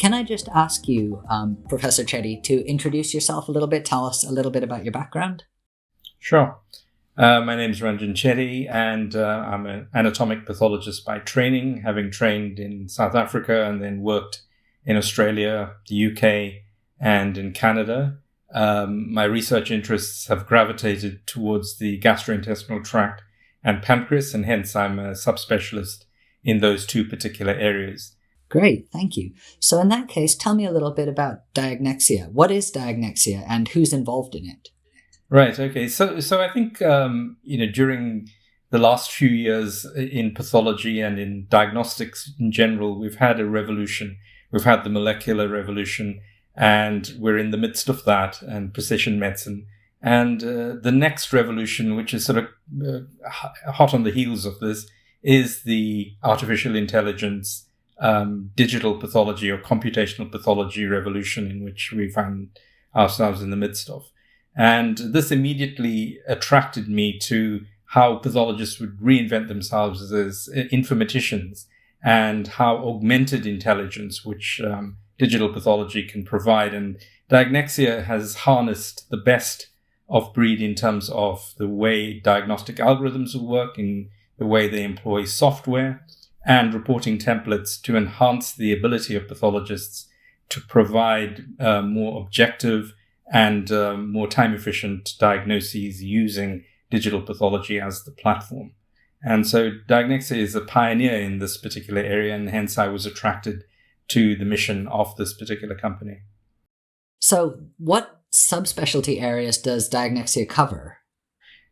Can I just ask you, Professor Chetty, to introduce yourself a little bit? Tell us a little bit about your background. Sure. My name is Ranjan Chetty, and I'm an anatomic pathologist by training, having trained in South Africa and then worked in Australia, the UK, and in Canada. My research interests have gravitated towards the gastrointestinal tract and pancreas, and hence I'm a subspecialist in those two particular areas. Great, thank you. So in that case, tell me a little bit about Diagnexia. What is Diagnexia and who's involved in it? Right. Okay. So I think during the last few years in pathology and in diagnostics in general, we've had a revolution. We've had the molecular revolution, and we're in the midst of that, and precision medicine. And the next revolution, which is sort of hot on the heels of this, is the artificial intelligence, digital pathology or computational pathology revolution, in which we find ourselves in the midst of. And this immediately attracted me to how pathologists would reinvent themselves as informaticians, and how augmented intelligence, which digital pathology can provide. And Diagnexia has harnessed the best of breed in terms of the way diagnostic algorithms will work, in the way they employ software and reporting templates to enhance the ability of pathologists to provide more objective and more time-efficient diagnoses using digital pathology as the platform. And so Diagnexia is a pioneer in this particular area, and hence I was attracted to the mission of this particular company. So what subspecialty areas does Diagnexia cover?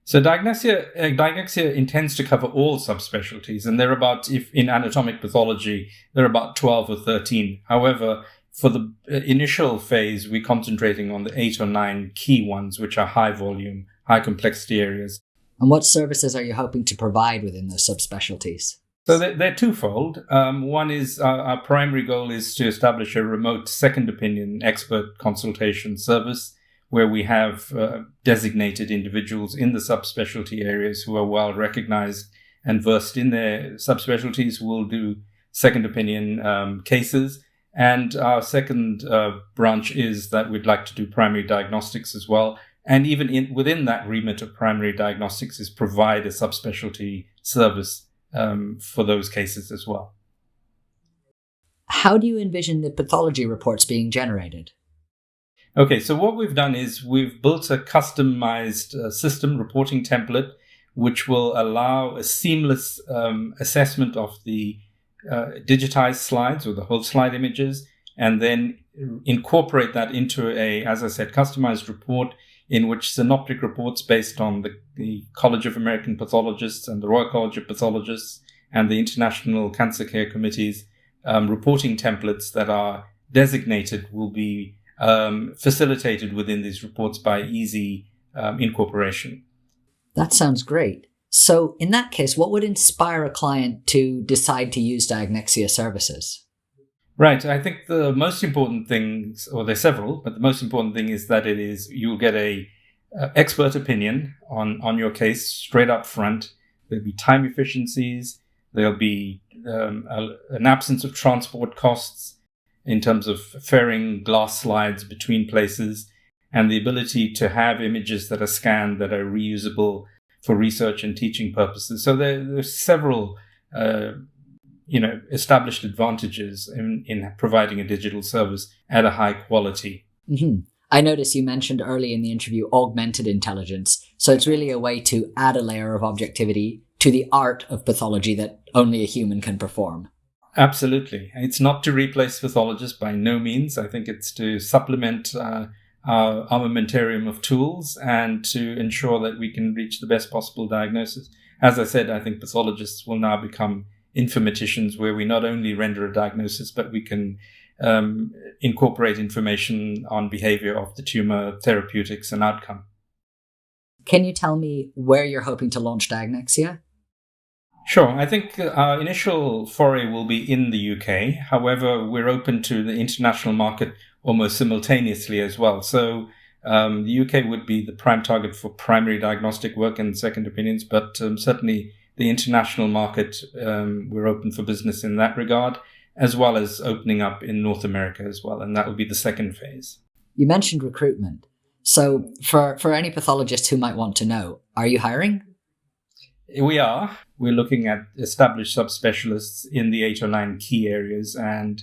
So Diagnexia intends to cover all subspecialties, and there are about, if in anatomic pathology, there are about 12 or 13. However, for the initial phase, we're concentrating on the 8 or 9 key ones, which are high volume, high complexity areas. And what services are you hoping to provide within those subspecialties? So they're twofold. One is our primary goal is to establish a remote second opinion expert consultation service, where we have designated individuals in the subspecialty areas who are well recognized and versed in their subspecialties who will do second opinion cases. And our second branch is that we'd like to do primary diagnostics as well. And even within that remit of primary diagnostics is provide a subspecialty service for those cases as well. How do you envision the pathology reports being generated? Okay, so what we've done is we've built a customized system reporting template, which will allow a seamless assessment of the digitized slides or the whole slide images, and then incorporate that into a, as I said, customized report in which synoptic reports based on the College of American Pathologists and the Royal College of Pathologists and the International Cancer Care Committee's reporting templates that are designated will be facilitated within these reports by easy incorporation. That sounds great. So in that case, what would inspire a client to decide to use Diagnexia services? Right. I think the most important things, or there's several, but the most important thing is that you'll get a expert opinion on your case straight up front. There'll be time efficiencies. There'll be an absence of transport costs in terms of ferrying glass slides between places, and the ability to have images that are scanned that are reusable for research and teaching purposes. So there's several established advantages in providing a digital service at a high quality. Mm-hmm. I noticed you mentioned early in the interview augmented intelligence. So it's really a way to add a layer of objectivity to the art of pathology that only a human can perform. Absolutely. It's not to replace pathologists by no means. I think it's to supplement our armamentarium of tools and to ensure that we can reach the best possible diagnosis. As I said, I think pathologists will now become informaticians, where we not only render a diagnosis, but we can incorporate information on behavior of the tumor, therapeutics, and outcome. Can you tell me where you're hoping to launch Diagnexia? Sure. I think our initial foray will be in the UK. However, we're open to the international market almost simultaneously as well. So the UK would be the prime target for primary diagnostic work and second opinions, but certainly the international market, we're open for business in that regard. as well as opening up in North America as well. And that will be the second phase. You mentioned recruitment. So for any pathologists who might want to know, are you hiring? We are. We're looking at established subspecialists in the 8 or 9 key areas, and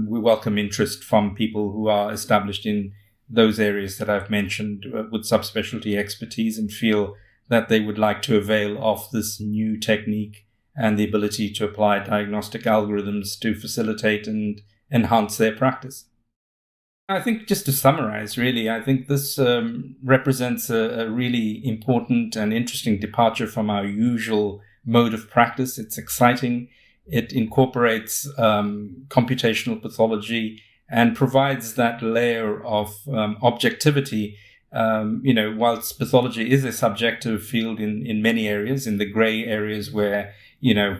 we welcome interest from people who are established in those areas that I've mentioned with subspecialty expertise and feel that they would like to avail of this new technique and the ability to apply diagnostic algorithms to facilitate and enhance their practice. I think just to summarize, really, I think this represents a really important and interesting departure from our usual mode of practice. It's exciting. It incorporates computational pathology and provides that layer of objectivity. Whilst pathology is a subjective field in many areas, in the gray areas where,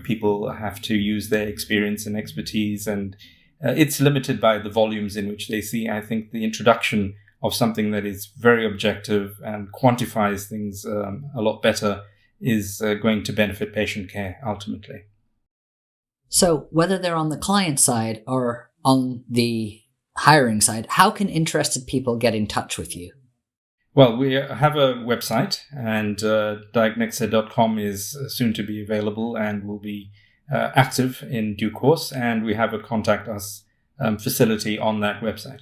people have to use their experience and expertise, and it's limited by the volumes in which they see. I think the introduction of something that is very objective and quantifies things a lot better is going to benefit patient care ultimately. So whether they're on the client side or on the hiring side, how can interested people get in touch with you? Well, we have a website, and diagnexia.com is soon to be available and will be active in due course, and we have a contact us facility on that website.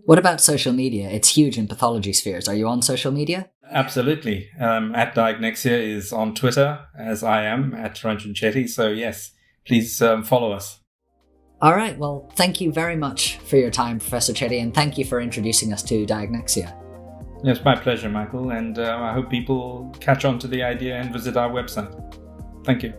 What about social media? It's huge in pathology spheres. Are you on social media? Absolutely. At Diagnexia is on Twitter, as I am, at Ranjan Chetty. So yes, please follow us. All right. Well, thank you very much for your time, Professor Chetty, and thank you for introducing us to Diagnexia. It's my pleasure, Michael, and I hope people catch on to the idea and visit our website. Thank you.